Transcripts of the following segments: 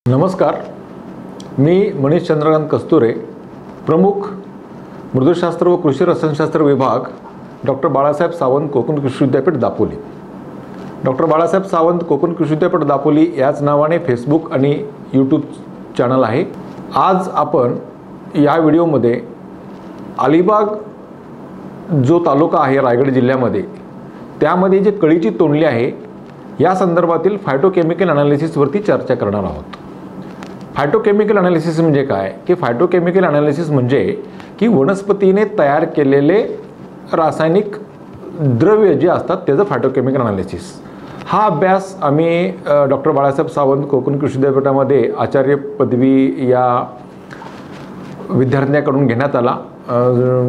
नमस्कार, मी मनीष चंद्रकांत कस्तुरे, प्रमुख मृदुशास्त्र व कृषी रसायनशास्त्र विभाग, डॉक्टर बाळासाहेब सावंत कोकण कृषी विद्यापीठ दापोली. डॉक्टर बाळासाहेब सावंत कोकण कृषी विद्यापीठ दापोली याच नावाने फेसबुक आणि यूट्यूब चॅनल आहे. आज आपण या व्हिडिओमध्ये अलिबाग जो तालुका आहे रायगड जिल्ह्यामध्ये, त्यामध्ये जे कळीची तोंडली आहे या संदर्भातील फायटोकेमिकल ॲनालिसिसवरती चर्चा करणार आहोत. फायटोकेमिकल ॲनालिसिस म्हणजे काय की फायटोकेमिकल ॲनालिसिस म्हणजे की वनस्पतीने तयार केलेले रासायनिक द्रव्य जे असतात त्याचं फायटोकेमिकल ॲनालिसिस. हा अभ्यास आम्ही डॉक्टर बाळासाहेब सावंत कोकण कृषी विद्यापीठामध्ये आचार्य पदवी या विद्यार्थ्यांकडून घेण्यात आला.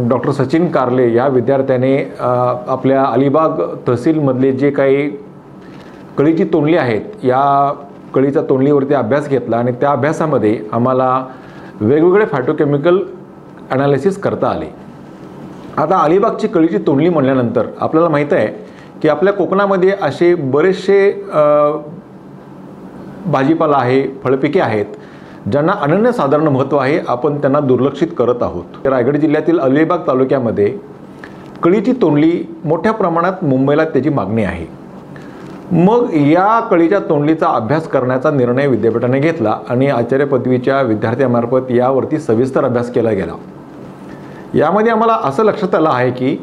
डॉक्टर सचिन कारले या विद्यार्थ्याने आपल्या अलिबाग तहसीलमधले जे काही कळीची तोंडली आहेत या कळीच्या तोंडलीवरती अभ्यास घेतला आणि त्या अभ्यासामध्ये आम्हाला वेगवेगळे फायटोकेमिकल ॲनालिसिस करता आले. आता अलिबागची कळीची तोंडली म्हणल्यानंतर आपल्याला माहीत आहे की आपल्या कोकणामध्ये असे बरेचसे भाजीपाला आहे, फळपिके आहेत ज्यांना अनन्यसाधारण महत्त्व आहे. आपण त्यांना दुर्लक्षित करत आहोत. रायगड जिल्ह्यातील अलिबाग तालुक्यामध्ये कळीची तोंडली मोठ्या प्रमाणात मुंबईला त्याची मागणी आहे. मग या कळीच्या तोंडलीचा अभ्यास करण्याचा निर्णय विद्यापीठाने घेतला आणि आचार्य पदवीच्या विद्यार्थ्यांमार्फत यावरती सविस्तर अभ्यास केला गेला. यामध्ये आम्हाला असं लक्षात आलं आहे की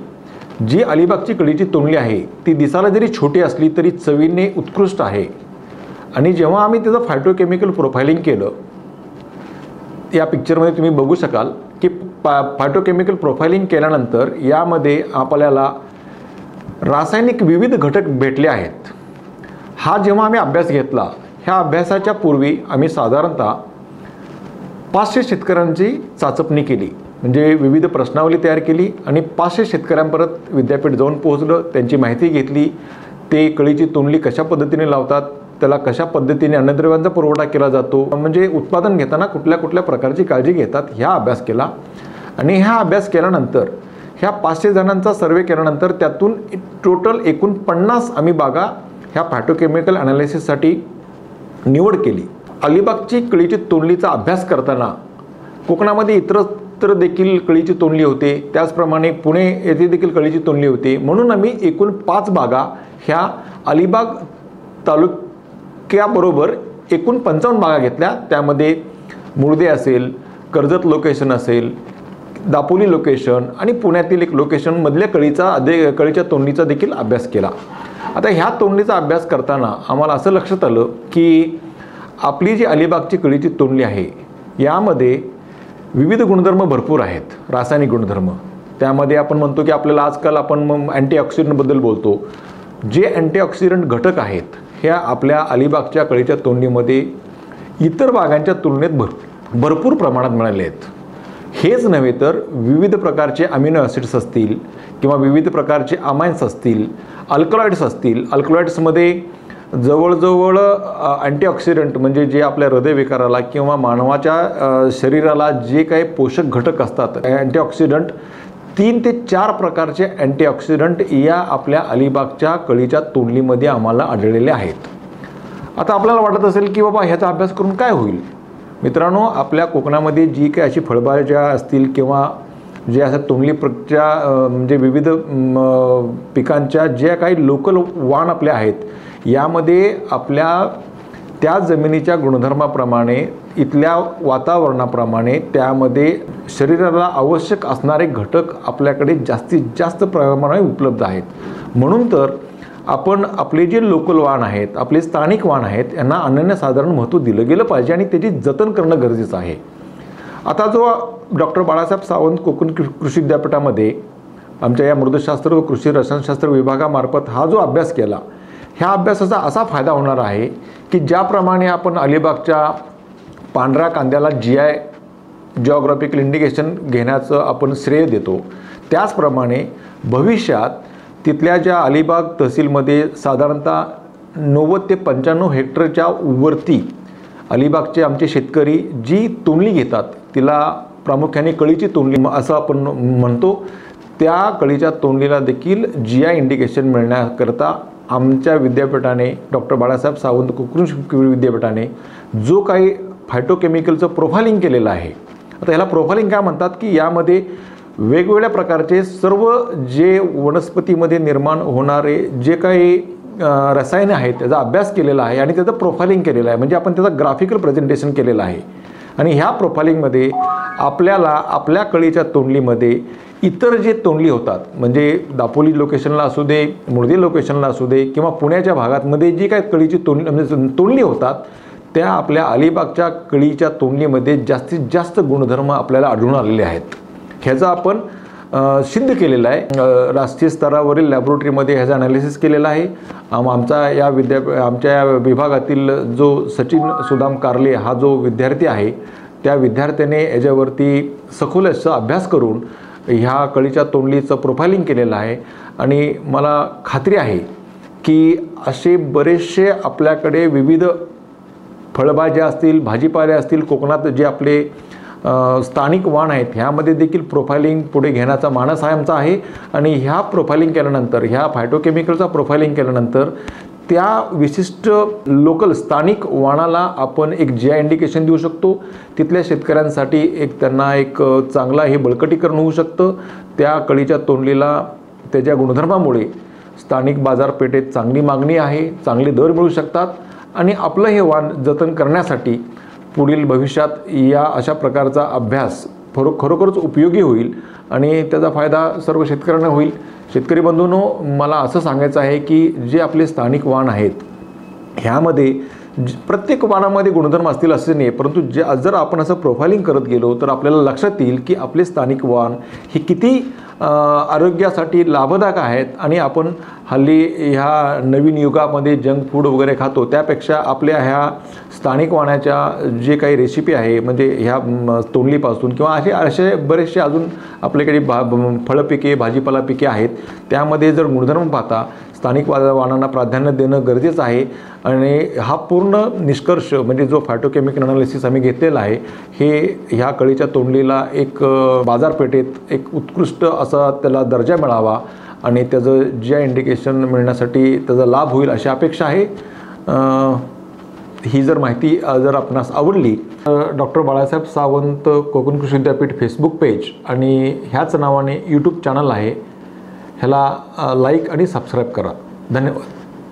जी अलिबागची कळीची तोंडली आहे ती दिसायला जरी छोटी असली तरी चवीने उत्कृष्ट आहे. आणि जेव्हा आम्ही त्याचं फायटोकेमिकल प्रोफायलिंग केलं, या पिक्चरमध्ये तुम्ही बघू शकाल की फायटोकेमिकल प्रोफायलिंग केल्यानंतर यामध्ये आपल्याला रासायनिक विविध घटक भेटले आहेत. हा जेव्हा आम्ही अभ्यास घेतला, ह्या अभ्यासाच्या पूर्वी आम्ही साधारणतः 500 शेतकऱ्यांची चाचपणी केली, म्हणजे विविध प्रश्नावली तयार केली आणि 500 शेतकऱ्यांपर्यंत विद्यापीठ जाऊन पोहोचलं. त्यांची माहिती घेतली, ते कळीची तोंडली कशा पद्धतीने लावतात, त्याला कशा पद्धतीने अन्नद्रव्यांचा पुरवठा केला जातो, म्हणजे उत्पादन घेताना कुठल्या कुठल्या प्रकारची काळजी घेतात, ह्या अभ्यास केला. आणि ह्या अभ्यास केल्यानंतर ह्या 500 जणांचा सर्वे केल्यानंतर त्यातून टोटल एकूण 50 आम्ही बागा ह्या फायटोकेमिकल ॲनालिसिससाठी निवड केली. अलिबागची कळीची तोंडलीचा अभ्यास करताना कोकणामध्ये इतरत्र देखील कळीची तोंडली होते, त्याचप्रमाणे पुणे येथे देखील कळीची तोंडली होती. म्हणून आम्ही एकूण 5 बागा ह्या अलिबाग तालुक्याबरोबर एकूण 55 बागा घेतल्या. त्यामध्ये मुळदे असेल, कर्जत लोकेशन असेल, दापोली लोकेशन आणि पुण्यातील एक लोकेशनमधल्या कळीच्या तोंडलीचा देखील अभ्यास केला. आता ह्या तोंडलीचा अभ्यास करताना आम्हाला असं लक्षात आलं की आपली जी अलिबागची कळीची तोंडली आहे यामध्ये विविध गुणधर्म भरपूर आहेत, रासायनिक गुणधर्म. त्यामध्ये आपण म्हणतो की आपल्याला आजकाल आपण अँटीऑक्सिडंटबद्दल बोलतो. जे अँटीऑक्सिडंट घटक आहेत ह्या आपल्या अलिबागच्या कळीच्या तोंडलीमध्ये इतर बागांच्या तुलनेत भरपूर प्रमाणात मिळाले आहेत. हेच नव्हे तर विविध प्रकारचे अमिनो ॲसिड्स असतील किंवा विविध प्रकारचे अमाइन्स असतील, अल्कलॉइड्स असतील. अल्कलॉइड्समध्ये जवळजवळ अँटीऑक्सिडंट म्हणजे जे आपल्या हृदयविकाराला किंवा मानवाच्या शरीराला जे काही पोषक घटक असतात, अँटीऑक्सिडंट 3 ते 4 प्रकारचे अँटीऑक्सिडंट या आपल्या अलिबागच्या कळीच्या तोंडलीमध्ये आम्हाला आढळलेले आहेत. आता आपल्याला वाटत असेल की बाबा ह्याचा अभ्यास करून काय होईल. मित्रांनो, आपल्या कोकणामध्ये जी काही अशी फळभाज्या असतील किंवा जे अशा तोंडलीच्या म्हणजे विविध पिकांच्या ज्या काही लोकल वाण आपल्या आहेत, यामध्ये आपल्या त्या जमिनीच्या गुणधर्माप्रमाणे, इथल्या वातावरणाप्रमाणे त्यामध्ये शरीराला आवश्यक असणारे घटक आपल्याकडे जास्तीत जास्त प्रमाणात उपलब्ध आहेत. म्हणून तर आपण आपले जे लोकल वाण आहेत, आपले स्थानिक वाण आहेत, यांना अनन्यसाधारण महत्त्व दिलं गेलं पाहिजे आणि त्याची जतन करणं गरजेचं आहे. आता जो डॉक्टर बाळासाहेब सावंत कोकण कृषी विद्यापीठामध्ये आमच्या या मृदुशास्त्र व कृषी रसायनशास्त्र विभागामार्फत हा जो अभ्यास केला, ह्या अभ्यासाचा असा फायदा होणार आहे की ज्याप्रमाणे आपण अलिबागच्या पांढऱ्या कांद्याला GI जिओग्राफिकल इंडिकेशन घेण्याचं आपण श्रेय देतो, त्याचप्रमाणे भविष्यात तिथल्या ज्या अलिबाग तहसीलमध्ये साधारणतः 90 ते 95 हेक्टरच्या वरती अलिबागचे आमचे शेतकरी जी तोंडली घेतात, तिला प्रामुख्याने कळीची तोंडली असं आपण म्हणतो, त्या कळीच्या तोंडलीला देखील GI इंडिकेशन मिळण्याकरता आमच्या विद्यापीठाने डॉक्टर बाळासाहेब सावंत कोकण विद्यापीठाने जो काही फायटोकेमिकलचं प्रोफाइलिंग केलेलं आहे, आता ह्याला प्रोफाइलिंग काय म्हणतात की यामध्ये वेगवेगळ्या प्रकारचे सर्व जे वनस्पतीमध्ये निर्माण होणारे जे काही रसायने आहेत त्याचा अभ्यास केलेला आहे आणि त्याचं प्रोफाइलिंग केलेलं आहे, म्हणजे आपण त्याचं ग्राफिकल प्रेझेंटेशन केलेलं आहे. आणि ह्या प्रोफाइलिंगमध्ये आपल्याला आपल्या कळीच्या तोंडलीमध्ये इतर जे तोंडली होतात, म्हणजे दापोली लोकेशनला असू दे, मुळदे लोकेशनला असू दे किंवा पुण्याच्या भागातमध्ये जी काही कळीची तोंडली होतात त्या आपल्या अलिबागच्या कळीच्या तोंडलीमध्ये जास्तीत जास्त गुणधर्म आपल्याला आढळून आलेले आहेत. ह्याचा आपण सिद्ध केलेलं आहे. राष्ट्रीय स्तरावरील लॅबोरेटरीमध्ये ह्याचा ॲनालिसिस केलेला आहे. आमच्या या विभागातील जो सचिन सुदाम कारले हा जो विद्यार्थी आहे त्या विद्यार्थ्याने याच्यावरती सखोल असा अभ्यास करून ह्या कळीच्या तोंडलीचं प्रोफाइलिंग केलेलं आहे. आणि मला खात्री आहे की असे बरेचसे आपल्याकडे विविध फळभाज्या असतील, भाजीपाले असतील, कोकणात जे आपले स्थानिक वाण आहेत ह्यामध्ये देखील प्रोफाइलिंग पुढे घेण्याचा मानस आहे आमचा आहे. आणि ह्या प्रोफाइलिंग केल्यानंतर, ह्या फायटोकेमिकलचा प्रोफाइलिंग केल्यानंतर त्या विशिष्ट लोकल स्थानिक वाणाला आपण एक GI इंडिकेशन देऊ शकतो. तिथल्या शेतकऱ्यांसाठी त्यांना एक चांगला हे बळकटीकरण होऊ शकतं. त्या कळीच्या तोंडलीला त्याच्या गुणधर्मामुळे स्थानिक बाजारपेठेत चांगली मागणी आहे, चांगले दर मिळू शकतात आणि आपलं हे वाण जतन करण्यासाठी पुढील भविष्यात या अशा प्रकारचा अभ्यास खरोखरच उपयोगी होईल आणि त्याचा फायदा सर्व शेतकऱ्यांना होईल. शेतकरी बंधूंनो, मला असं सांगायचं आहे की जे आपले स्थानिक वाण आहेत ह्यामध्ये प्रत्येक वाणामध्ये गुणधर्म असतील असे नाही, परंतु जर आपण असं प्रोफाइलिंग करत गेलो तर आपल्याला लक्षात येईल की आपले स्थानिक वाण हे किती आरोग्यासाठी लाभदायक आहेत. आणि आपण हल्ली ह्या नवीन युगामध्ये जंक फूड वगैरे खातो त्यापेक्षा आपल्या ह्या स्थानिक वाणाच्या जे काही रेसिपी आहे, म्हणजे ह्या तोंडलीपासून किंवा असे बरेचसे अजून आपल्याकडे फळं पिके, भाजीपाला पिके आहेत, त्यामध्ये जर गुणधर्म पाहता स्थानिक वाणांना प्राधान्य देणं गरजेचं आहे. आणि हा पूर्ण निष्कर्ष म्हणजे जो फायटोकेमिकल अनालिसिस आम्ही घेतलेला आहे हे ह्या कळीच्या तोंडलीला एक बाजारपेठेत एक उत्कृष्ट असा त्याला दर्जा मिळावा आणि त्याचं GI इंडिकेशन मिळण्यासाठी त्याचा लाभ होईल अशी अपेक्षा आहे. ही जर माहिती जर आपणास आवडली डॉक्टर बाळासाहेब सावंत कोकण कृषी विद्यापीठ फेसबुक पेज आणि ह्याच नावाने YouTube चॅनल आहे, ह्याला लाईक आणि सबस्क्राईब करा. धन्यवाद.